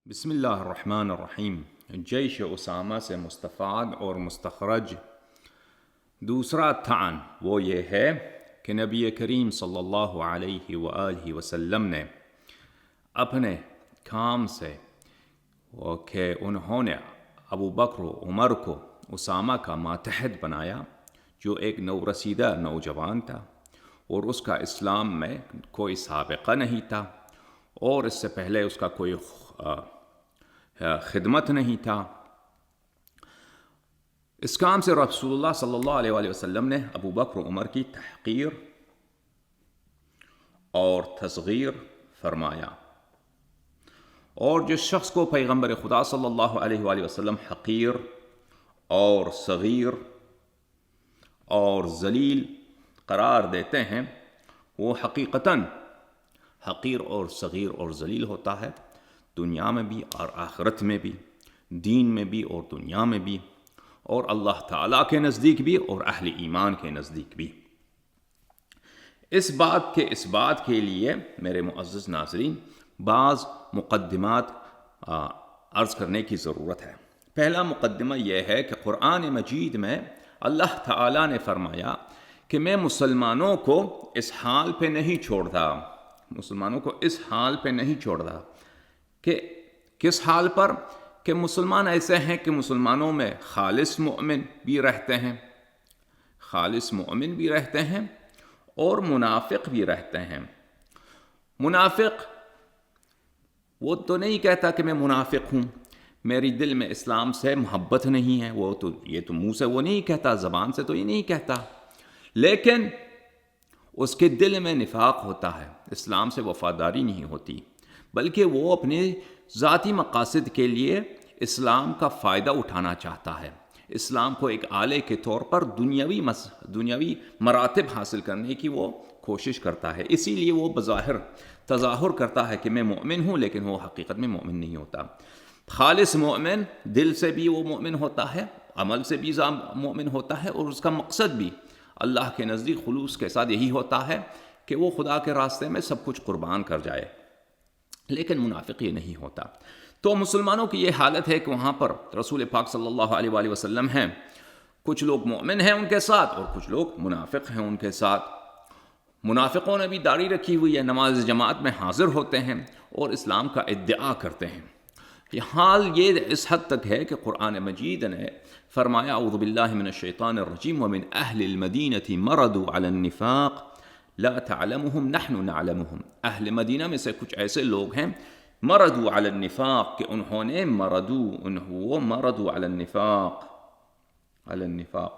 بسم اللہ الرحمن الرحیم۔ جیش اسامہ سے مستفاد اور مستخرج دوسرا طعن وہ یہ ہے کہ نبی کریم صلی اللہ علیہ وآلہ وسلم نے اپنے کام سے کہ انہوں نے ابو بکر و عمر کو اسامہ کا ماتحت بنایا، جو ایک نورسیدہ نوجوان تھا اور اس کا اسلام میں کوئی سابقہ نہیں تھا اور اس سے پہلے اس کا کوئی خدمت نہیں تھا۔ اس کام سے رسول اللہ صلی اللہ علیہ وآلہ وسلم نے ابو بکر و عمر کی تحقیر اور تصغیر فرمایا، اور جس شخص کو پیغمبر خدا صلی اللہ علیہ وآلہ وسلم حقیر اور صغیر اور ذلیل قرار دیتے ہیں، وہ حقیقتاً حقیر اور صغیر اور ذلیل ہوتا ہے، دنیا میں بھی اور آخرت میں بھی، دین میں بھی اور دنیا میں بھی، اور اللہ تعالیٰ کے نزدیک بھی اور اہل ایمان کے نزدیک بھی۔ اس بات کے لیے میرے معزز ناظرین بعض مقدمات عرض کرنے کی ضرورت ہے۔ پہلا مقدمہ یہ ہے کہ قرآن مجید میں اللہ تعالیٰ نے فرمایا کہ میں مسلمانوں کو اس حال پہ نہیں چھوڑتا، مسلمانوں کو اس حال پہ نہیں چھوڑتا کہ کس حال پر؟ کہ مسلمان ایسے ہیں کہ مسلمانوں میں خالص مومن بھی رہتے ہیں، خالص مومن بھی رہتے ہیں اور منافق بھی رہتے ہیں۔ منافق وہ تو نہیں کہتا کہ میں منافق ہوں، میری دل میں اسلام سے محبت نہیں ہے، وہ تو یہ تو منہ سے وہ نہیں کہتا، زبان سے تو یہ نہیں کہتا، لیکن اس کے دل میں نفاق ہوتا ہے، اسلام سے وفاداری نہیں ہوتی، بلکہ وہ اپنے ذاتی مقاصد کے لیے اسلام کا فائدہ اٹھانا چاہتا ہے، اسلام کو ایک آلے کے طور پر دنیاوی مراتب حاصل کرنے کی وہ کوشش کرتا ہے، اسی لیے وہ بظاہر تظاہر کرتا ہے کہ میں مومن ہوں، لیکن وہ حقیقت میں مومن نہیں ہوتا۔ خالص مومن دل سے بھی وہ مومن ہوتا ہے، عمل سے بھی مومن ہوتا ہے، اور اس کا مقصد بھی اللہ کے نزدیک خلوص کے ساتھ یہی ہوتا ہے کہ وہ خدا کے راستے میں سب کچھ قربان کر جائے، لیکن منافق یہ نہیں ہوتا۔ تو مسلمانوں کی یہ حالت ہے کہ وہاں پر رسول پاک صلی اللہ علیہ وآلہ وسلم ہیں، کچھ لوگ مومن ہیں ان کے ساتھ اور کچھ لوگ منافق ہیں ان کے ساتھ۔ منافقوں نے بھی داڑھی رکھی ہوئی ہے، نماز جماعت میں حاضر ہوتے ہیں اور اسلام کا ادعا کرتے ہیں۔ یہ حال یہ اس حد تک ہے کہ قرآن مجید نے فرمایا اعوذ باللہ من الشیطان الرجیم ومن اہل المدینہ مردوا علی النفاق لا تعلمهم نحن نعلمهم۔ اہل مدینہ میں سے کچھ ایسے لوگ ہیں مردوا علی النفاق کہ انہوں نے مردوا علی النفاق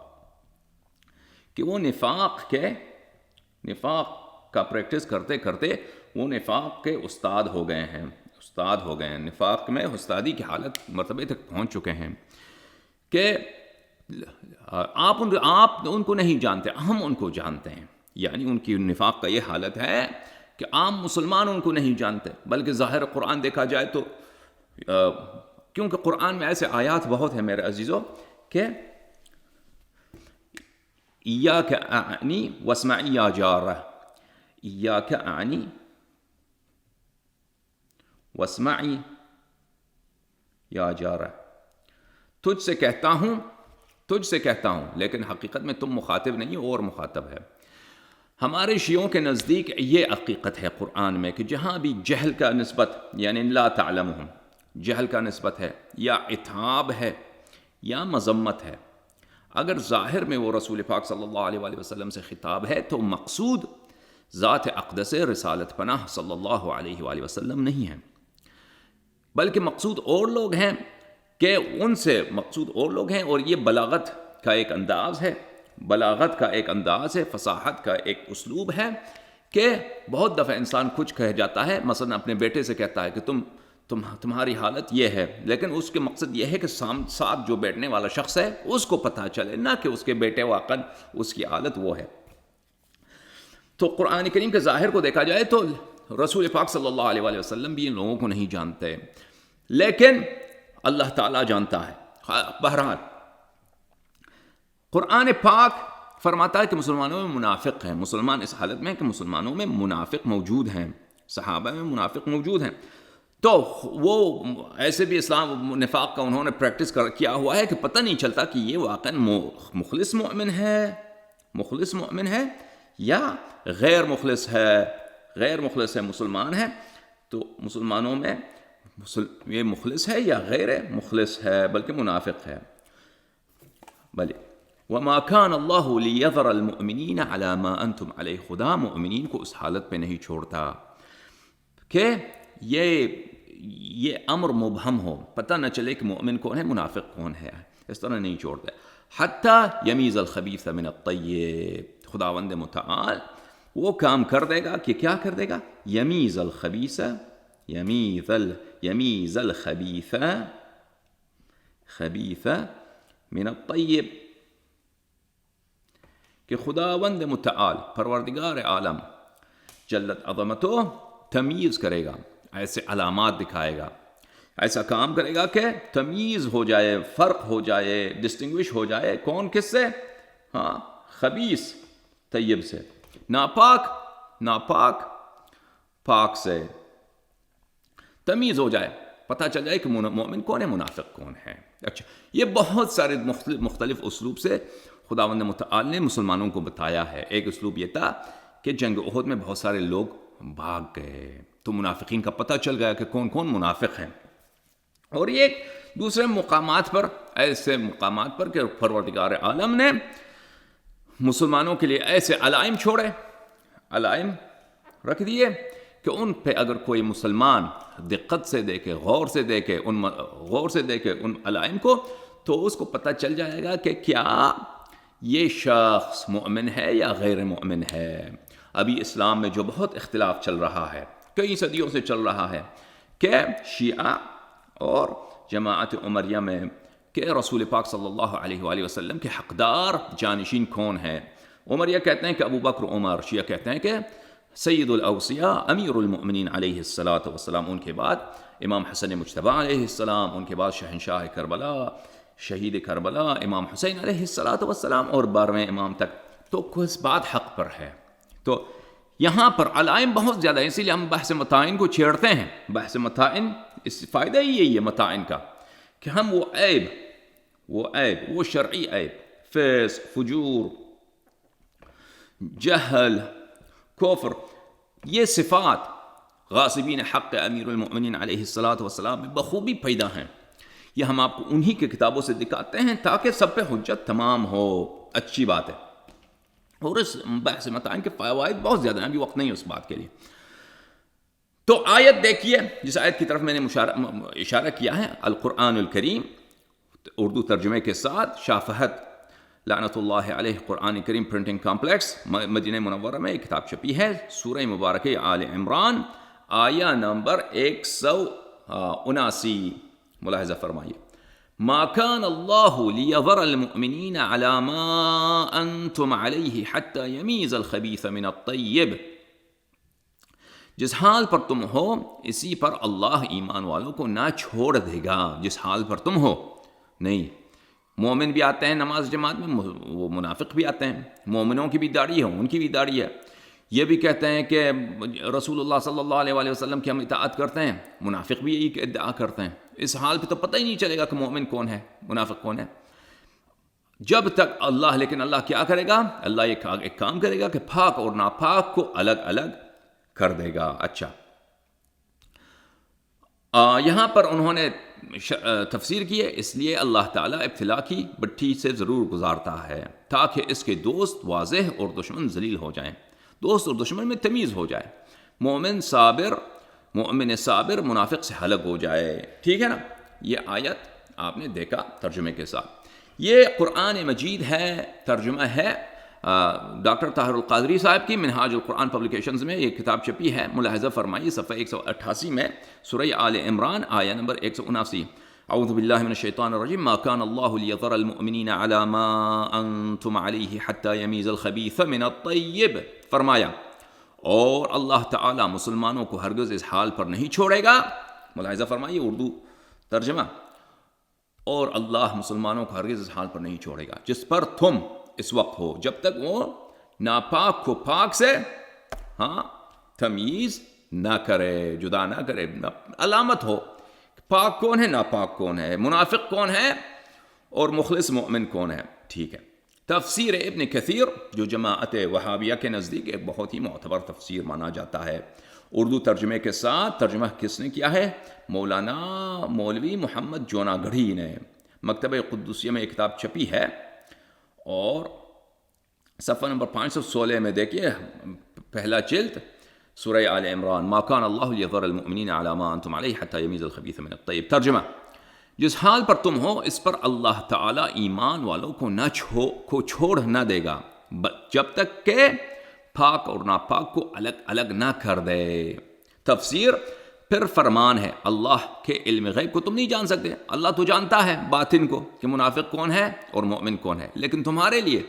کہ وہ نفاق کا پریکٹس کرتے کرتے وہ نفاق کے استاد ہو گئے ہیں، نفاق میں استادی کی حالت مرتبے تک پہنچ چکے ہیں کہ آپ ان کو نہیں جانتے، ہم ان کو جانتے ہیں، یعنی ان کی نفاق کا یہ حالت ہے کہ عام مسلمان ان کو نہیں جانتے، بلکہ ظاہر قرآن دیکھا جائے تو کیونکہ قرآن میں ایسے آیات بہت ہیں میرے عزیزو کہ ایاک اعنی واسمعی یا جارہ، ایاک اعنی واسمعی یا جارہ، تجھ سے کہتا ہوں، لیکن حقیقت میں تم مخاطب نہیں اور مخاطب ہے۔ ہمارے شیعوں کے نزدیک یہ حقیقت ہے قرآن میں کہ جہاں بھی جہل کا نسبت یعنی لا تعلمہم جہل کا نسبت ہے یا عتاب ہے یا مذمت ہے، اگر ظاہر میں وہ رسول پاک صلی اللہ علیہ وآلہ وسلم سے خطاب ہے تو مقصود ذات اقدس رسالت پناہ صلی اللہ علیہ وآلہ وسلم نہیں ہے، بلکہ مقصود اور لوگ ہیں اور یہ بلاغت کا ایک انداز ہے، فصاحت کا ایک اسلوب ہے کہ بہت دفعہ انسان کچھ کہہ جاتا ہے، مثلا اپنے بیٹے سے کہتا ہے کہ تمہاری حالت یہ ہے، لیکن اس کے مقصد یہ ہے کہ ساتھ جو بیٹھنے والا شخص ہے اس کو پتہ چلے، نہ کہ اس کے بیٹے واقعا اس کی حالت وہ ہے۔ تو قرآن کریم کے ظاہر کو دیکھا جائے تو رسول پاک صلی اللہ علیہ وآلہ وسلم بھی ان لوگوں کو نہیں جانتے، لیکن اللہ تعالیٰ جانتا ہے۔ بہرحال قرآن پاک فرماتا ہے کہ مسلمانوں میں منافق ہیں، مسلمان اس حالت میں کہ مسلمانوں میں منافق موجود ہیں، صحابہ میں منافق موجود ہیں۔ تو وہ ایسے بھی اسلام نفاق کا انہوں نے پریکٹس کیا ہوا ہے کہ پتہ نہیں چلتا کہ یہ واقعا مخلص مؤمن ہے یا غیر مخلص ہے مسلمان ہے. تو مسلمانوں میں یہ مخلص ہے یا غیر مخلص ہے بلکہ منافق ہے. بلے وما كان اللہ لیذر المؤمنین علی ما انتم علیہ، خدا مؤمنین کو اس حالت پہ نہیں چھوڑتا کہ یہ امر مبہم ہو، پتہ نہ چلے کہ مؤمن کون ہے منافق کون ہے، اس طرح نہیں چھوڑتا. حتی یمیز الخبیث من الطیب، خداوند متعال وہ کام کر دے گا کہ کیا کر دے گا؟ یمیز الخبیث خبیث من الطیب، کہ خداوند متعال پروردگار عالم جلت عظمتو تمیز کرے گا، ایسے علامات دکھائے گا، ایسا کام کرے گا کہ تمیز ہو جائے، فرق ہو جائے، ڈسٹنگوش ہو جائے کون کس سے؟ ہاں خبیث طیب سے، ناپاک پاک سے تمیز ہو جائے، پتہ چل جائے کہ مومن کون ہے منافق کون ہے. اچھا، یہ بہت سارے مختلف اسلوب سے خداوند متعال نے مسلمانوں کو بتایا ہے. ایک اسلوب یہ تھا کہ جنگ احد میں بہت سارے لوگ بھاگ گئے تو منافقین کا پتہ چل گیا کہ کون کون منافق ہیں. اور یہ دوسرے مقامات پر، ایسے مقامات پر کہ پروردگار عالم نے مسلمانوں کے لیے ایسے علائم چھوڑے، علائم رکھ دیے کہ ان پہ اگر کوئی مسلمان دقت سے دیکھے، غور سے دیکھے ان علائم کو، تو اس کو پتہ چل جائے گا کہ کیا یہ شخص مؤمن ہے یا غیر مؤمن ہے. ابھی اسلام میں جو بہت اختلاف چل رہا ہے، کئی صدیوں سے چل رہا ہے، کہ شیعہ اور جماعت عمریہ میں کہ رسول پاک صلی اللہ علیہ وآلہ وسلم کے حقدار جانشین کون ہیں. عمریہ کہتے ہیں کہ ابو بکر عمر، شیعہ کہتے ہیں کہ سید الاوصیاء امیر المؤمنین علیہ الصلاۃ والسلام، ان کے بعد امام حسن مجتبی علیہ السلام، ان کے بعد شہنشاہ کربلا، شہید کربلا امام حسین علیہ الصلاۃ والسلام، اور 12ویں امام تک. تو کس بات حق پر ہے. تو یہاں پر علائم بہت زیادہ ہیں، اسی لیے ہم بحث متائن کو چھیڑتے ہیں. بحث متائن اس فائدہ ہی یہی ہے متائن کا، کہ ہم وہ شرعی عیب، فسق، فجور، جہل، کفر، یہ صفات غاصبین حق امیر المؤمنین علیہ الصلاۃ والسلام میں بخوبی پیدا ہیں. یہ ہم آپ کو انہی کے کتابوں سے دکھاتے ہیں تاکہ سب پہ حجت تمام ہو. اچھی بات ہے. اور اس بحث متائن کے فوائد بہت زیادہ ہیں، ابھی وقت نہیں ہے اس بات کے لیے. تو آیت دیکھیے، جس آیت کی طرف میں نے اشارہ کیا ہے، القرآن الکریم، اردو ترجمے کے ساتھ، شاہ فہد لعنت اللہ علیہ قرآن کریم پرنٹنگ کمپلیکس مدینہ منورہ میں ایک کتاب چھپی ہے، سورہ مبارکہ آل عمران، آیہ نمبر 179. ملاحظہ فرمائیے، ما كان اللہ لیذر المؤمنین علی ما انتم علیہ حتی یمیز الخبیث من الطیب. جس حال پر تم ہو اسی پر اللہ ایمان والوں کو نہ چھوڑ دے گا. جس حال پر تم ہو، نہیں، مومن بھی آتے ہیں نماز جماعت میں، وہ منافق بھی آتے ہیں، مومنوں کی بھی داڑھی ہے، ان کی بھی داڑھی ہے. یہ بھی کہتے ہیں کہ رسول اللہ صلی اللہ علیہ وآلہ وسلم کی ہم اطاعت کرتے ہیں، منافق بھی یہی ادعا کرتے ہیں. اس حال پہ تو پتہ ہی نہیں چلے گا کہ مومن کون ہے منافق کون ہے جب تک لیکن اللہ کیا کرے گا؟ اللہ ایک کام کرے گا کہ پاک اور ناپاک کو الگ الگ کر دے گا. اچھا، یہاں پر انہوں نے تفسیر کی ہے، اس لیے اللہ تعالیٰ ابتلا کی بٹھی سے ضرور گزارتا ہے تاکہ اس کے دوست واضح اور دشمن ذلیل ہو جائیں، دوست اور دشمن میں تمیز ہو جائے، مومن صابر منافق سے الگ ہو جائے. ٹھیک ہے نا؟ یہ آیت آپ نے دیکھا ترجمے کے ساتھ. یہ قرآن مجید ہے، ترجمہ ہے ڈاکٹر طاہر القادری صاحب کی، منہاج القرآن پبلیکیشنز میں یہ کتاب چھپی ہے. ملاحظہ فرمائیے صفحہ 188 میں، سورہ آل عمران، آیہ نمبر 179. اعوذ باللہ من الشیطان الرجیم، ما كان اللہ لیذر المؤمنین علی ما انتم علیہ حتی یمیز الخبیث من الطیب. فرمایا، اور اللہ تعالی مسلمانوں کو ہرگز اس حال پر نہیں چھوڑے گا. ملاحظہ فرمائیے اردو ترجمہ، اور اللہ مسلمانوں کو ہرگز اس حال پر نہیں چھوڑے گا جس پر تم اس وقت ہو، جب تک وہ ناپاک کو پاک سے تمیز نہ کرے، جدا نہ کرے، علامت ہو پاک کون ہے، ناپاک کون ہے، منافق کون ہے اور مخلص مومن کون ہے. ٹھیک ہے. تفسیر ابن کثیر جو جماعت وہابیہ کے نزدیک ایک بہت ہی معتبر تفسیر مانا جاتا ہے، اردو ترجمے کے ساتھ. ترجمہ کس نے کیا ہے؟ مولانا مولوی محمد جوناگڑھی نے. مکتبہ قدسیہ میں ایک کتاب چھپی ہے اور صفحہ نمبر 516 میں دیکھیے، پہلا جلد، سورہ آل عمران، ما کان اللہ لیذر المؤمنین علی ما انتم علیہ حتی یمیز الخبیث من الطیب. ترجمہ: جس حال پر تم ہو اس پر اللہ تعالیٰ ایمان والوں کو چھوڑ نہ دے گا جب تک کہ پاک اور ناپاک کو الگ الگ نہ کر دے. تفسیر: پھر فرمان ہے اللہ کے علم غیب کو تم نہیں جان سکتے. اللہ تو جانتا ہے باطن کو کہ منافق کون ہے اور مومن کون ہے، لیکن تمہارے لیے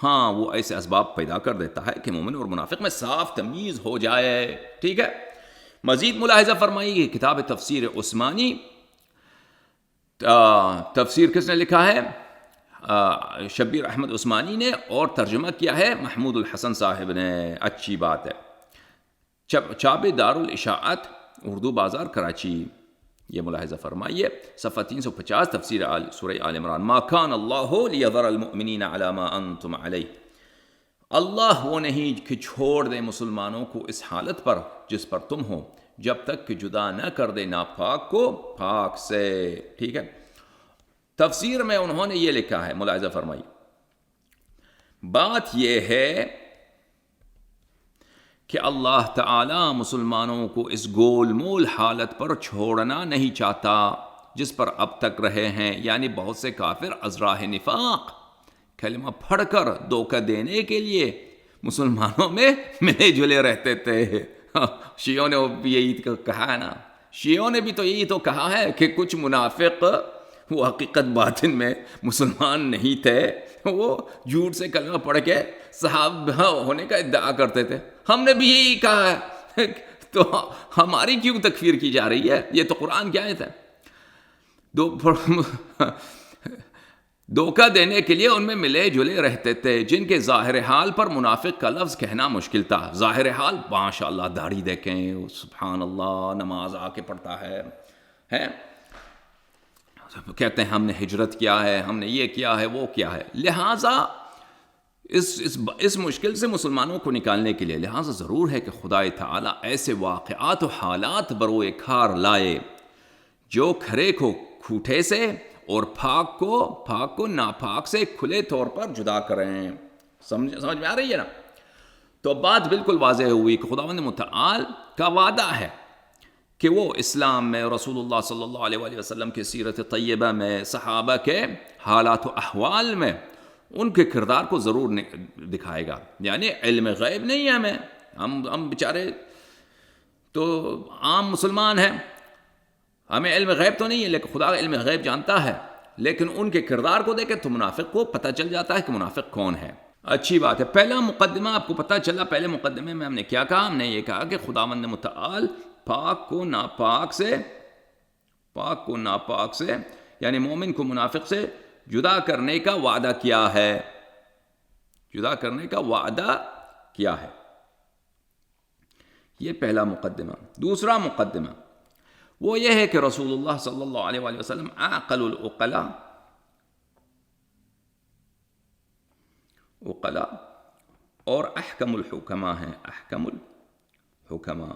ہاں وہ ایسے اسباب پیدا کر دیتا ہے کہ مومن اور منافق میں صاف تمیز ہو جائے. ٹھیک ہے. مزید ملاحظہ فرمائیے، کتاب تفسیر عثمانی، تفسیر کس نے لکھا ہے؟ شبیر احمد عثمانی نے، اور ترجمہ کیا ہے محمود الحسن صاحب نے. اچھی بات ہے. چاپ دارالاشاعت، اردو بازار، کراچی. یہ ملاحظہ فرمائیے، صفحہ 350، تفسیر سورہ آل عمران. ما کان اللہ لیذر المؤمنین علی ما انتم علیہ. اللہ وہ نہیں کہ چھوڑ دے مسلمانوں کو اس حالت پر جس پر تم ہو، جب تک کہ جدا نہ کر دے ناپاک کو پاک سے. ٹھیک ہے. تفسیر میں انہوں نے یہ لکھا ہے، ملاحظہ فرمائیے، بات یہ ہے کہ اللہ تعالی مسلمانوں کو اس گول مول حالت پر چھوڑنا نہیں چاہتا جس پر اب تک رہے ہیں. یعنی بہت سے کافر از راہ نفاق کلمہ پڑھ کر دھوکہ دینے کے لیے مسلمانوں میں ملے جلے رہتے تھے. شیعوں نے بھی یہی کہا ہے نا، شیعوں نے بھی تو یہی تو کہا ہے کہ کچھ منافق وہ حقیقت باطن میں مسلمان نہیں تھے، وہ جھوٹ سے کلمہ پڑھ کے صحابہ ہونے کا ادعا کرتے تھے. ہم نے بھی یہی کہا ہے، تو ہماری کیوں تکفیر کی جا رہی ہے؟ یہ تو قرآن کی آیت ہے. دھوکہ دینے کے لیے ان میں ملے جلے رہتے تھے جن کے ظاہر حال پر منافق کا لفظ کہنا مشکل تھا. ظاہر حال ماشاء اللہ داڑھی دیکھیں، سبحان اللہ، نماز آ کے پڑھتا ہے، کہتے ہیں ہم نے ہجرت کیا ہے، ہم نے یہ کیا ہے، وہ کیا ہے. لہٰذا اس مشکل سے مسلمانوں کو نکالنے کے لیے لہٰذا ضرور ہے کہ خدا تعالیٰ ایسے واقعات و حالات بروئے کار لائے جو کھرے کو کھوٹے سے اور پاک کو ناپاک سے کھلے طور پر جدا کریں. سمجھ میں آ رہی ہے نا؟ تو بات بالکل واضح ہوئی کہ خداوند متعال کا وعدہ ہے کہ وہ اسلام میں، رسول اللہ صلی اللہ علیہ وآلہ وسلم کی سیرت طیبہ میں، صحابہ کے حالات و احوال میں ان کے کردار کو ضرور دکھائے گا. یعنی علم غیب نہیں ہے ہمیں، ہم بیچارے تو عام مسلمان ہیں، ہمیں علم غیب تو نہیں ہے، لیکن خدا علم غیب جانتا ہے. لیکن ان کے کردار کو دیکھیں تو منافق کو پتہ چل جاتا ہے کہ منافق کون ہے. اچھی بات ہے. پہلا مقدمہ آپ کو پتہ چلا. پہلے مقدمے میں ہم نے کیا کہا؟ ہم نے یہ کہا کہ خداوند متعال پاک کو ناپاک سے یعنی مومن کو منافق سے جدا کرنے کا وعدہ کیا ہے. یہ پہلا مقدمہ. دوسرا مقدمہ وہ یہ ہے کہ رسول اللہ صلی اللہ علیہ وآلہ وسلم اعقل العقلاء اور احکم الحکماء ہیں. احکم الحکماء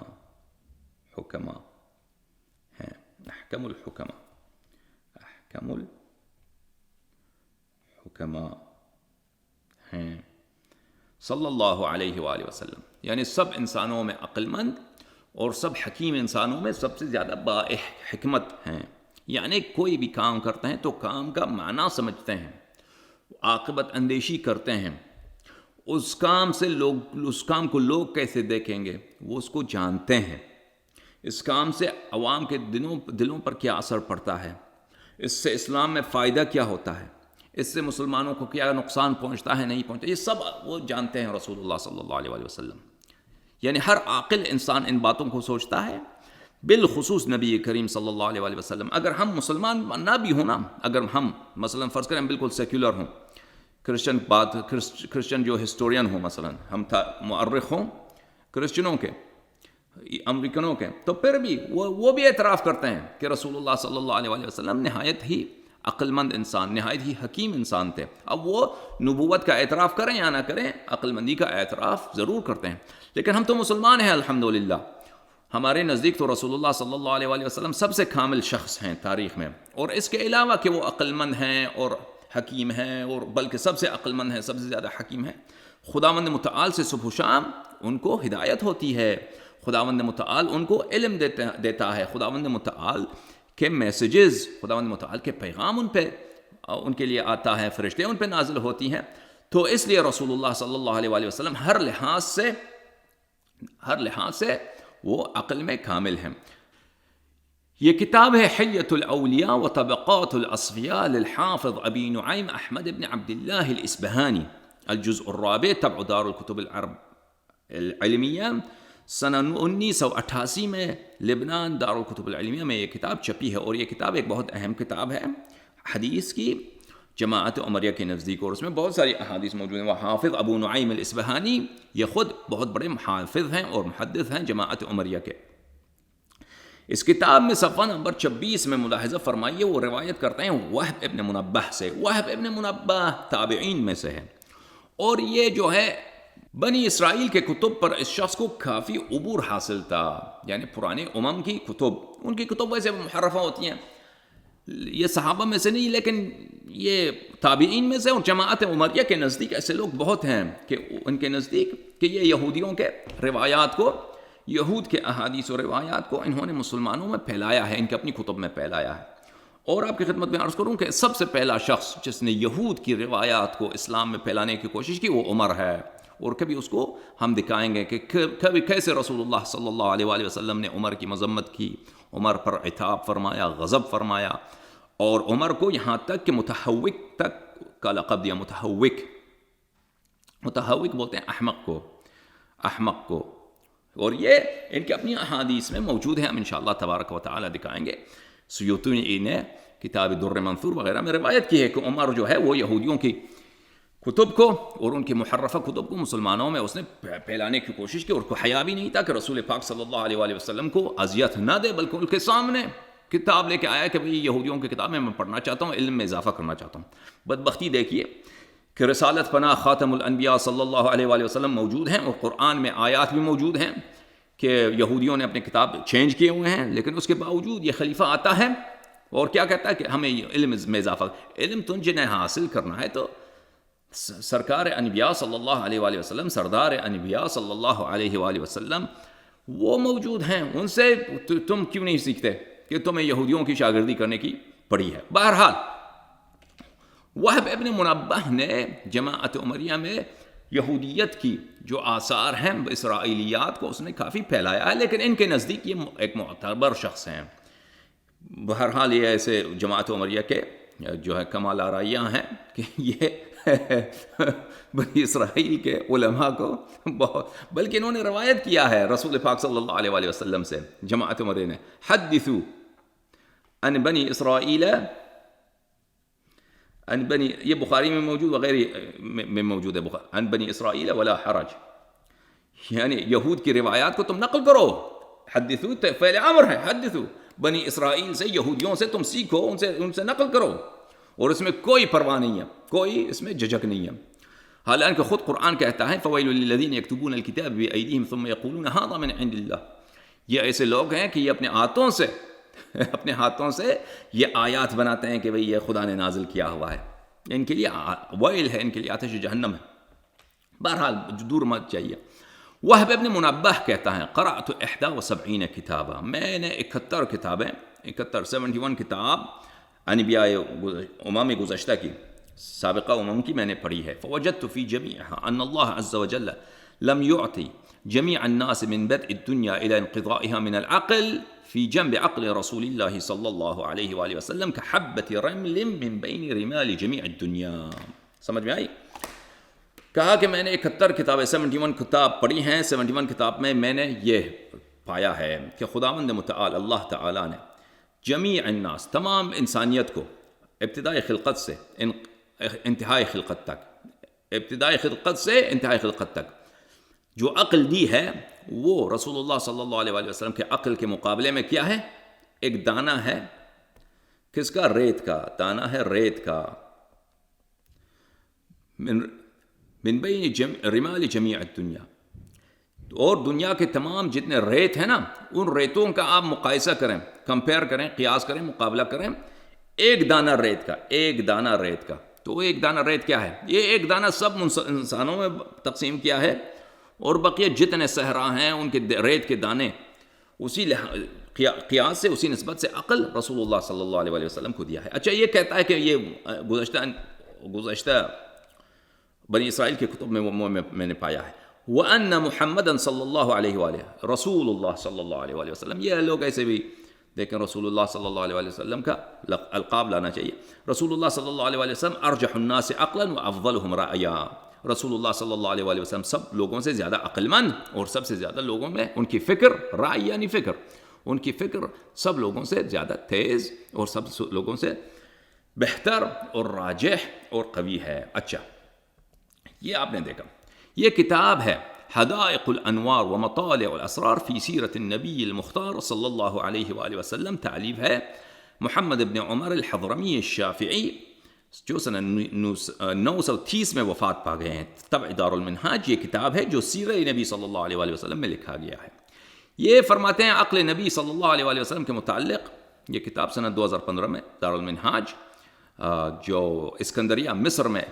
ہیں صلی اللہ علیہ وآلہ وسلم. یعنی سب انسانوں میں عقل مند اور سب حکیم انسانوں میں سب سے زیادہ با حکمت ہیں. یعنی کوئی بھی کام کرتے ہیں تو کام کا معنی سمجھتے ہیں، عاقبت اندیشی کرتے ہیں. اس کام کو لوگ کیسے دیکھیں گے وہ اس کو جانتے ہیں. اس کام سے عوام کے دلوں پر کیا اثر پڑتا ہے، اس سے اسلام میں فائدہ کیا ہوتا ہے، اس سے مسلمانوں کو کیا نقصان پہنچتا ہے، نہیں پہنچتا، یہ سب وہ جانتے ہیں رسول اللہ صلی اللہ علیہ وآلہ وسلم. یعنی ہر عاقل انسان ان باتوں کو سوچتا ہے، بالخصوص نبی کریم صلی اللہ علیہ وآلہ وسلم. اگر ہم مسلمان نہ بھی ہوں نا، اگر ہم مثلا فرض کریں ہم بالکل سیکولر ہوں، کرسچن جو ہسٹورین ہوں، مثلا ہم مؤرخ ہوں کرسچنوں کے، امریکنوں کے، تو پھر بھی وہ بھی اعتراف کرتے ہیں کہ رسول اللہ صلی اللہ علیہ وآلہ وسلم نہایت ہی عقل مند انسان، نہایت ہی حکیم انسان تھے۔ اب وہ نبوت کا اعتراف کریں یا نہ کریں، عقل مندی کا اعتراف ضرور کرتے ہیں۔ لیکن ہم تو مسلمان ہیں الحمدللہ، ہمارے نزدیک تو رسول اللہ صلی اللہ علیہ وآلہ وسلم سب سے کامل شخص ہیں تاریخ میں، اور اس کے علاوہ کہ وہ عقل مند ہیں اور حکیم ہیں، اور بلکہ سب سے عقل مند ہیں، سب سے زیادہ حکیم ہیں، خداوند متعال سے صبح و شام ان کو ہدایت ہوتی ہے، خداوند متعال ان کو علم دیتا ہے، خداوند متعال کے میسیجز، خداوند متعال کے پیغام ان کے لیے آتا ہے، فرشتے ان پہ نازل ہوتی ہیں۔ تو اس لیے رسول اللہ صلی اللہ علیہ وآلہ وسلم ہر لحاظ سے وہ عقل میں کامل ہیں۔ یہ کتاب ہے حلیۃ الاولیاء و طبقات الاصفیاء للحافظ ابی نعیم احمد بن عبد اللہ الاسبہانی، الجزء الرابع، طبع دار الکتب العلمیہ، سنہ 1988 میں لبنان دار الکتب العلمیہ میں یہ کتاب چھپی ہے، اور یہ کتاب ایک بہت اہم کتاب ہے حدیث کی جماعت عمریہ کے نزدیک، اور اس میں بہت ساری احادیث موجود ہیں۔ وہ حافظ ابو نعیم الاسبہانی یہ خود بہت بڑے حافظ ہیں اور محدث ہیں جماعت عمریہ کے۔ اس کتاب میں صفحہ نمبر 26 میں ملاحظہ فرمائیے، وہ روایت کرتے ہیں وہب ابن منبہ سے۔ وہب ابن منبہ تابعین میں سے ہے، اور یہ جو ہے بنی اسرائیل کے کتب پر اس شخص کو کافی عبور حاصل تھا، یعنی پرانے امم کی کتب، ان کی کتب ویسے محرفہ ہوتی ہیں، یہ صحابہ میں سے نہیں لیکن یہ تابعین میں سے، اور جماعت عمریہ کے نزدیک ایسے لوگ بہت ہیں کہ ان کے نزدیک کہ یہ یہودیوں کے روایات کو، یہود کے احادیث و روایات کو انہوں نے مسلمانوں میں پھیلایا ہے، ان کے اپنی کتب میں پھیلایا ہے۔ اور آپ کی خدمت میں عرض کروں کہ سب سے پہلا شخص جس نے یہود کی روایات کو اسلام میں پھیلانے کی کوشش کی وہ عمر ہے، اور کبھی اس کو ہم دکھائیں گے کہ کبھی کیسے رسول اللہ صلی اللہ علیہ وآلہ وسلم نے عمر کی مذمت کی، عمر پر عتاب فرمایا، غضب فرمایا، اور عمر کو یہاں تک کہ متحوک تک کا لقب دیا۔ متحوک بولتے ہیں احمق کو، اور یہ ان کی اپنی احادیث میں موجود ہیں، ہم انشاءاللہ تبارک و تعالی دکھائیں گے۔ سیوطی نے کتاب در منثور وغیرہ میں روایت کی ہے کہ عمر جو ہے وہ یہودیوں کی کتب کو اور ان کی محرفہ کتب کو مسلمانوں میں اس نے پھیلانے کی کوشش کی، اور کو حیا بھی نہیں تھا کہ رسول پاک صلی اللہ علیہ وآلہ وسلم کو اذیت نہ دے، بلکہ ان کے سامنے کتاب لے کے آیا کہ بھئی یہودیوں کی کتاب میں پڑھنا چاہتا ہوں، علم میں اضافہ کرنا چاہتا ہوں۔ بدبختی دیکھیے کہ رسالت پناہ خاتم الانبیاء صلی اللہ علیہ وآلہ وسلم موجود ہیں، اور قرآن میں آیات بھی موجود ہیں کہ یہودیوں نے اپنے کتاب چینج کیے ہوئے ہیں، لیکن اس کے باوجود یہ خلیفہ آتا ہے اور کیا کہتا ہے کہ ہمیں علم میں اضافہ، علم تجھے نے حاصل کرنا ہے تو سرکار انبیاء صلی اللہ علیہ وآلہ وسلم، سردار انبیاء صلی اللہ علیہ وآلہ وسلم وہ موجود ہیں، ان سے تم کیوں نہیں سیکھتے کہ تمہیں یہودیوں کی شاگردی کرنے کی پڑی ہے۔ بہرحال وہب ابن منبہ نے جماعت عمریہ میں یہودیت کی جو آثار ہیں، اسرائیلیات کو اس نے کافی پھیلایا ہے، لیکن ان کے نزدیک یہ ایک معتبر شخص ہیں۔ بہرحال یہ ایسے جماعت عمریہ کے جو ہے کمال آرائیاں ہیں کہ یہ بنی اسرائیل کے علماء کو بلکہ انہوں نے روایت کیا ہے رسول پاک صلی اللہ علیہ وآلہ وسلم سے، جماعت عمریہ نے، حدثوا عن بنی اسرائیل، یہ بخاری میں موجود وغیرہ میں موجود ہے، عن بنی اسرائیل ولا حرج، یعنی یہود کی روایات کو تم نقل کرو، حدثوا فعل امر ہے، حدثوا بنی اسرائیل سے، یہودیوں سے تم سیکھو، ان سے نقل کرو، اور اس میں کوئی پرواہ نہیں ہے، کوئی اس میں جھجک نہیں ہے، حالانکہ خود قرآن کہتا ہے فویل للذین یکتبون الکتاب بایدیہم ثم یقولون ھذا من عند اللہ، یہ ایسے لوگ ہیں کہ یہ اپنے ہاتھوں سے یہ آیات بناتے ہیں کہ بھئی یہ خدا نے نازل کیا ہوا ہے، ان کے لیے ویل ہے، ان کے لیے آتش جہنم ہے۔ بہرحال دور مت جائیے۔ وہب ابن منبہ کہتا ہے قرأت 71 کتابہ، میں نے 71 کتابیں، 71 کتاب انبیاء امم گزشتہ کی، سابقہ امم کی میں نے پڑھی ہے۔ فوجدت فی جمیعها ان اللہ عز وجل لم يعطي جميع الناس من بدء الدنيا الى انقضائها من العقل في جنب عقل رسول الله صلى الله عليه وآلہ وسلم كحبة رمل من بين رمال جميع الدنيا۔ سمجھ میں آئی؟ کہا کہ میں نے 71 کتابیں، 71 کتاب پڑھی ہیں، 71 کتاب میں نے یہ پایا ہے کہ خداوند متعال اللہ تعالی نے جمیع الناس، تمام انسانیت کو، ابتدائی خلقت سے انتہائی خلقت تک، ابتدائی خلقت سے انتہائی خلقت تک جو عقل دی ہے وہ رسول اللہ صلی اللہ علیہ وآلہ وسلم کے عقل کے مقابلے میں کیا ہے؟ ایک دانہ ہے. کس کا؟ ریت کا. دانہ ہے ریت کا. من بین رمال جمیع الدنیا. اور دنیا کے تمام جتنے ریت ہیں نا، ان ریتوں کا آپ مقایسہ کریں، کمپیئر کریں، قیاس کریں، مقابلہ کریں ایک دانہ ریت کا. ایک دانہ ریت کا. تو ایک دانہ ریت کیا ہے؟ یہ ایک دانہ سب انسانوں میں تقسیم کیا ہے، اور بقیہ جتنے صحرا ہیں ان کے ریت کے دانے اسی قیاس سے، اسی نسبت سے عقل رسول اللہ صلی اللہ علیہ وآلہ وسلم کو دیا ہے. اچھا، یہ کہتا ہے کہ یہ گزشتہ بنی اسرائیل کے کتب میں نے پایا ہے وَأَنَّ مُحَمَّدًا صلی اللہ علیہ وآلہ رسول اللہ صلی اللہ علیہ وآلہ وسلم. یہ لوگ ایسے بھی دیکھیں رسول اللہ صلی اللہ علیہ وآلہ وسلم کا القاب لانا چاہیے. رسول اللہ صلی اللہ علیہ وآلہ وسلم ارجح الناس عقلا وافضلهم رأیا. رسول اللہ صلی اللہ علیہ وآلہ وسلم سب لوگوں سے زیادہ عقل مند اور سب سے زیادہ لوگوں میں ان کی فکر، رائے یعنی فکر، ان کی فکر سب لوگوں سے زیادہ تیز اور سب لوگوں سے بہتر اور راجح اور قوی ہے. اچھا، یہ آپ نے دیکھا. یہ کتاب ہے حدائق الانوار و مطالع الاسرار فی سیرت النبی المختار صلی اللہ علیہ وآلہ وسلم. تعلیف ہے محمد ابن عمر الحضرمی الشافعی، جو سنہ 930 میں وفات پا گئے ہیں. طبع دار المنہاج یہ کتاب ہے جو سیرہ نبی صلی اللہ علیہ وآلہ وسلم میں لکھا گیا ہے. یہ فرماتے ہیں عقل نبی صلی اللہ علیہ وآلہ وسلم کے متعلق. یہ کتاب سنہ 2015 میں دار المنہاج جو اسکندریہ مصر میں،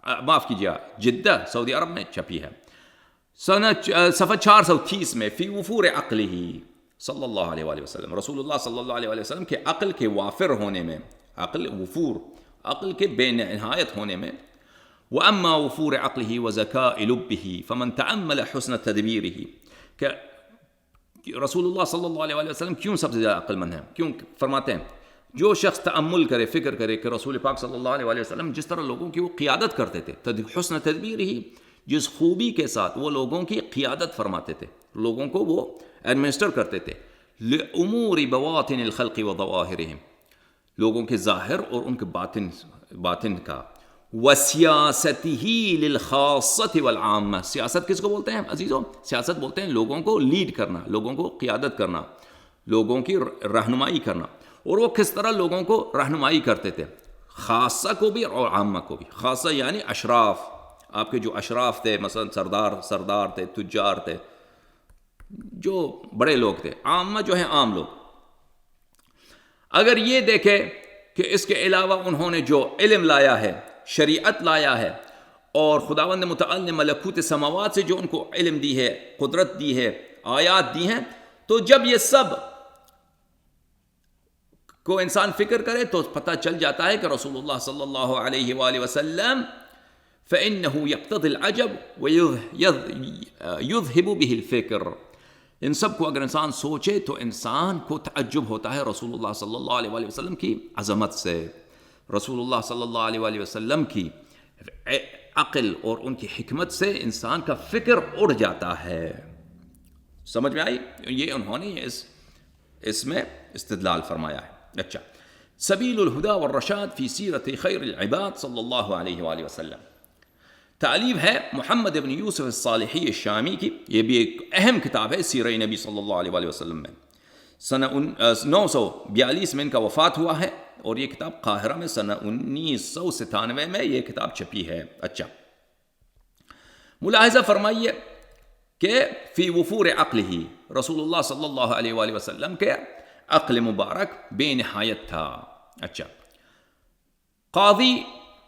معاف کیجیے جدہ سعودی عرب میں چھپی ہے، صفحہ 430 میں فی وفور عقلہ صلی اللہ علیہ وآلہ وسلم. رسول اللہ صلی اللہ علیہ وآلہ وسلم کے عقل کے وافر ہونے میں، عقل وفور، عقل کے بے نہایت ہونے میں. وَأَمَّا وُفُورِ عَقْلِهِ وَذَكَاءِ لُبِّهِ فَمَنْ تَأَمَّلَ حُسْنَ تَدْبِيرِهِ. کہ رسول اللہ صلی اللہ علیہ وآلہ وسلم کیوں سب سے زیادہ عقل مند ہیں؟ کیوں فرماتے ہیں جو شخص تأمل کرے، فکر کرے کہ رسول پاک صلی اللہ علیہ وآلہ وسلم جس طرح لوگوں کی وہ قیادت کرتے تھے، حسن تدبیرہی، جس خوبی کے ساتھ وہ لوگوں کی قیادت فرماتے تھے، لوگوں کو وہ ایڈمنسٹر کرتے تھے، لِأُمُورِ بَوَاطِنِ الْخَلْقِ وَضَوَاهِرِهِمْ، لوگوں کے ظاہر اور ان کے باطن کا. وَسِيَاسَتِهِ لِلْخَاصَّةِ وَالْعَامَّةِ. سیاست کس کو بولتے ہیں عزیزو؟ سیاست بولتے ہیں لوگوں کو لیڈ کرنا، لوگوں کو قیادت کرنا، لوگوں کی رہنمائی کرنا. اور وہ کس طرح لوگوں کو رہنمائی کرتے تھے، خاصہ کو بھی اور عامہ کو بھی. خاصہ یعنی اشراف، آپ کے جو اشراف تھے، مثلا سردار تھے، تجار تھے، جو بڑے لوگ تھے. عامہ جو ہیں عام لوگ. اگر یہ دیکھے کہ اس کے علاوہ انہوں نے جو علم لایا ہے، شریعت لایا ہے، اور خداوند متعال نے ملکوت سماوات سے جو ان کو علم دی ہے، قدرت دی ہے، آیات دی ہیں، تو جب یہ سب کو انسان فکر کرے تو پتہ چل جاتا ہے کہ رسول اللہ صلی اللہ علیہ وآلہ وسلم فإنه يقتضي العجب ويذهب به الفکر. ان سب کو اگر انسان سوچے تو انسان کو تعجب ہوتا ہے رسول اللہ صلی اللہ علیہ وآلہ وسلم کی عظمت سے، رسول اللہ صلی اللہ علیہ وآلہ وسلم کی عقل اور ان کی حکمت سے انسان کا فکر اڑ جاتا ہے. سمجھ میں آئی؟ یہ انہوں نے اس میں استدلال فرمایا ہے. اچھا، سبیل الہدا والرشاد فی سیرت خیر العباد صلی اللہ علیہ وآلہ وسلم. تعلیف ہے محمد ابن یوسف الصالحی الشامی کی. یہ بھی ایک اہم کتاب ہے سیرہ نبی صلی اللہ علیہ وآلہ وسلم میں. سنہ 942 میں ان کا وفات ہوا ہے، اور یہ کتاب قاہرہ میں سنہ 1997 میں یہ کتاب چھپی ہے. اچھا، ملاحظہ فرمائیے کہ فی وفور عقلہ، رسول اللہ صلی اللہ علیہ وآلہ وسلم کے عقل مبارک بے نہایت تھا. اچھا، قاضی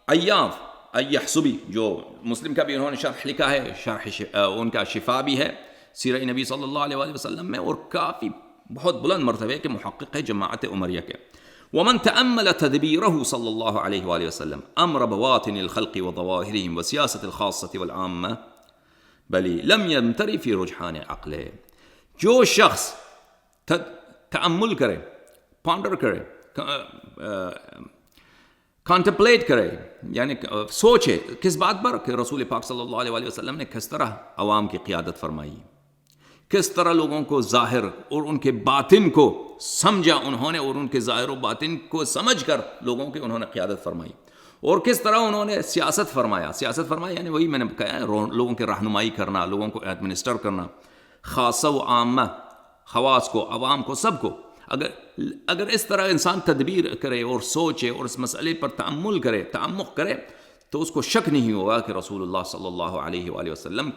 عیاض اليحصبی، جو مسلم کا بھی انہوں نے شرح لکھا ہے، شرح ان کا شفا بھی ہے سیرہ نبی صلی اللہ علیہ وآلہ وسلم میں، اور کافی بہت بلند مرتبے کے محقق ہے جماعت عمریہ کے. ومن تأمل تدبیرہ صلی اللہ علیہ وآلہ وسلم امر بواطن الخلق وظواہرہم وسیاست الخاصة والعامة بل لم يمتر فی رجحان عقلہ. جو شخص تأمل کرے، پانڈر کرے، کانٹمپلیٹ کرے، یعنی سوچے کس بات پر کہ رسول پاک صلی اللہ علیہ وآلہ وسلم نے کس طرح عوام کی قیادت فرمائی، کس طرح لوگوں کو ظاہر اور ان کے باطن کو سمجھا انہوں نے، اور ان کے ظاہر و باطن کو سمجھ کر لوگوں کی انہوں نے قیادت فرمائی. اور کس طرح انہوں نے سیاست فرمایا یعنی وہی میں نے کہا ہے، لوگوں کی رہنمائی کرنا، لوگوں کو ایڈمنسٹر کرنا، خاصہ و عامہ، خواص کو، عوام کو، سب کو. اگر اس طرح انسان تدبیر کرے اور سوچے اور اس مسئلے پر تعمل کرے، تعمق کرے، تو اس کو شک نہیں ہوگا کہ رسول اللہ صلی اللہ علیہ وآلہ وسلم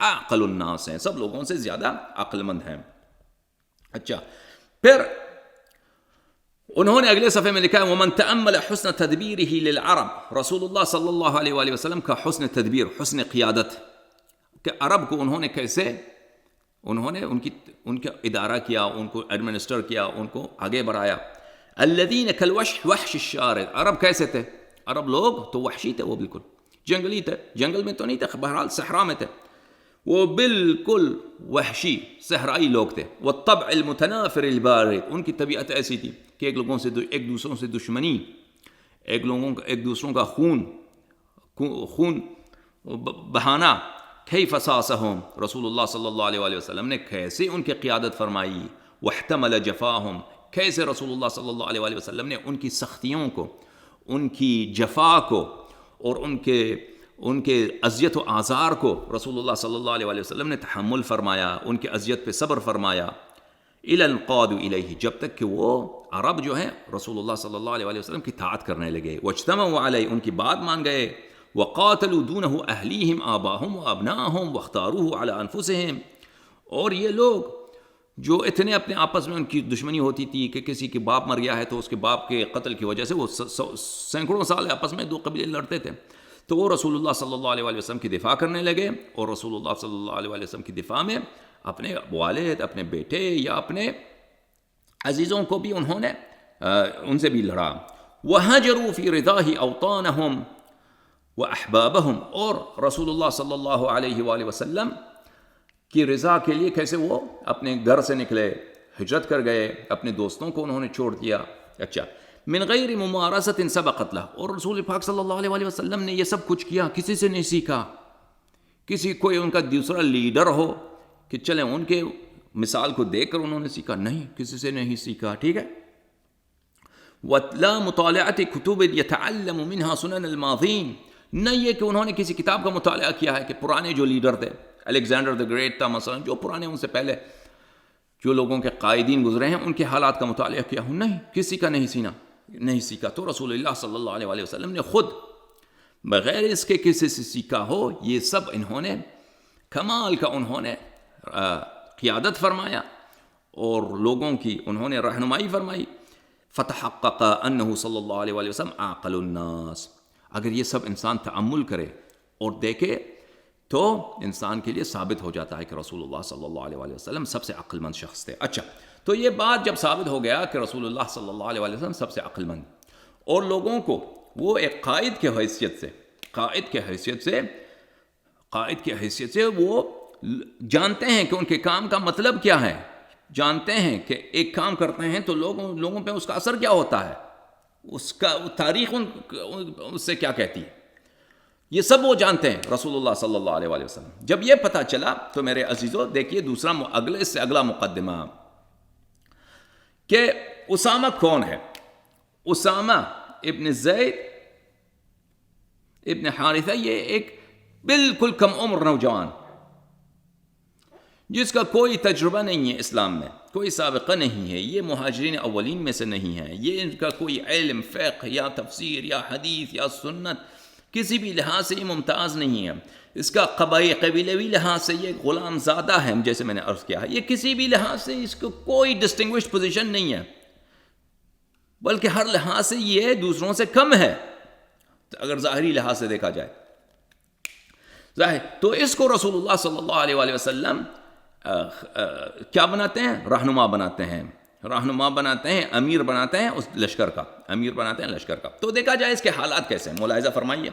اعقل الناس ہیں، سب لوگوں سے زیادہ عقل مند ہیں. اچھا، پھر انہوں نے اگلے صفحے میں لکھا ہے وَمَن تَأَمَّلَ حُسْنَ تَدْبِيرِهِ لِلْعَرَبِ، رسول اللہ صلی اللہ علیہ وآلہ وسلم کا حسن تدبیر، حسن قیادت، کہ عرب کو انہوں نے کیسے ان کا ادارہ کیا، ان کو ایڈمنسٹر کیا، ان کو آگے بڑھایا. الذین کالوحش الشارد، عرب کیسے تھے؟ عرب لوگ تو وحشی تھے، وہ بالکل جنگلی تھے، جنگل میں تو نہیں تھے، بہرحال صحرا میں تھے، وہ بالکل وحشی صحرائی لوگ تھے. والطبع المتنافر البارد، ان کی طبیعت ایسی تھی کہ ایک دوسروں سے دشمنی، ایک دوسروں کا خون بہانا. کیف ساسہم، رسول اللہ صلی اللہ علیہ وآلہ وسلم نے کیسے ان کی قیادت فرمائی. واحتمل جفاہم، کیسے رسول اللہ صلی اللہ علیہ وآلہ وسلم نے ان کی سختیوں کو، ان کی جفا کو اور ان کے اذیت و آزار کو رسول اللہ صلی اللہ علیہ وآلہ وسلم نے تحمل فرمایا، ان کی اذیت پہ صبر فرمایا. الی انقادوا الیہ، جب تک کہ وہ عرب جو ہیں رسول اللہ صلی اللہ علیہ وآلہ وسلم کی اطاعت کرنے لگے. واجتمعوا علیہ، ان کی بات مان گئے. وقاتلوا دونہ اہلیہم آباہم وابناہم واختاروہ علی انفسہم، اور یہ لوگ جو اتنے اپنے آپس میں ان کی دشمنی ہوتی تھی کہ کسی کے باپ مر گیا ہے تو اس کے باپ کے قتل کی وجہ سے وہ سینکڑوں سال آپس میں دو قبیلے لڑتے تھے، تو وہ رسول اللہ صلی اللہ علیہ وآلہ وسلم کی دفاع کرنے لگے. اور رسول اللہ صلی اللہ علیہ وآلہ وسلم کی دفاع میں اپنے والد، اپنے بیٹے یا اپنے عزیزوں کو بھی انہوں نے ان سے بھی لڑا. وَهَجَرُوا فِي رِضَاهِ أَوْطَانَهُمْ وَأَحْبَابَهُمْ، اور رسول اللہ صلی اللہ علیہ وآلہ وسلم کی رضا کے لیے کیسے وہ اپنے گھر سے نکلے، ہجرت کر گئے، اپنے دوستوں کو انہوں نے چھوڑ دیا. اچھا، من غیر ممارست سبقت له، اور رسول پاک صلی اللہ علیہ وآلہ وسلم نے یہ سب کچھ کیا، کسی سے نہیں سیکھا. کسی کوئی ان کا دوسرا لیڈر ہو کہ چلیں ان کے مثال کو دیکھ کر انہوں نے سیکھا، نہیں، کسی سے نہیں سیکھا. ٹھیک ہے. وَلَا مُطَالَعَةِ كُتُبٍ يَتَعَلَّمُ مِنْهَا سُنَنَ الْمَاضِينَ، نہیں یہ کہ انہوں نے کسی کتاب کا مطالعہ کیا ہے کہ پرانے جو لیڈر تھے، الیگزینڈر دی گریٹ تھا مثلا، جو پرانے ان سے پہلے جو لوگوں کے قائدین گزرے ہیں ان کے حالات کا مطالعہ کیا ہوں، نہیں، کسی کا نہیں سیکھا. تو رسول اللہ صلی اللہ علیہ وآلہ وسلم نے خود بغیر اس کے کسی سے سیکھا ہو یہ سب انہوں نے کمال کا انہوں نے قیادت فرمایا اور لوگوں کی انہوں نے رہنمائی فرمائی. فتحقق انہ صلی اللہ علیہ وآلہ وسلم اعقل الناس، اگر یہ سب انسان تعمل کرے اور دیکھے تو انسان کے لیے ثابت ہو جاتا ہے کہ رسول اللہ صلی اللہ علیہ وآلہ وسلم سب سے عقل مند شخص تھے. اچھا، تو یہ بات جب ثابت ہو گیا کہ رسول اللہ صلی اللہ علیہ وآلہ وسلم سب سے عقل مند، اور لوگوں کو وہ ایک قائد کے حیثیت سے وہ جانتے ہیں کہ ان کے کام کا مطلب کیا ہے، جانتے ہیں کہ ایک کام کرتے ہیں تو لوگوں پہ اس کا اثر کیا ہوتا ہے، اس کا تاریخ اس سے کیا کہتی ہے، یہ سب وہ جانتے ہیں رسول اللہ صلی اللہ علیہ وآلہ وسلم. جب یہ پتہ چلا تو میرے عزیزو دیکھیے اس سے اگلا مقدمہ کہ اسامہ کون ہے. اسامہ ابن زید ابن حارثہ، یہ ایک بالکل کم عمر نوجوان جس کا کوئی تجربہ نہیں ہے اسلام میں، کوئی سابقہ نہیں ہے، یہ مہاجرین اولین میں سے نہیں ہے، یہ ان کا کوئی علم فقہ یا تفسیر یا حدیث یا سنت کسی بھی لحاظ سے یہ ممتاز نہیں ہے. اس کا قبیلوی لحاظ سے یہ غلام زادہ ہے، جیسے میں نے عرض کیا ہے، یہ کسی بھی لحاظ سے اس کو کوئی ڈسٹنگوشڈ پوزیشن نہیں ہے، بلکہ ہر لحاظ سے یہ دوسروں سے کم ہے اگر ظاہری لحاظ سے دیکھا جائے ظاہر. تو اس کو رسول اللہ صلی اللہ علیہ وآلہ وسلم کیا بناتے ہیں؟ رہنما بناتے ہیں، امیر بناتے ہیں اس لشکر کا، تو دیکھا جائے اس کے حالات کیسے ہیں، ملاحظہ فرمائیے.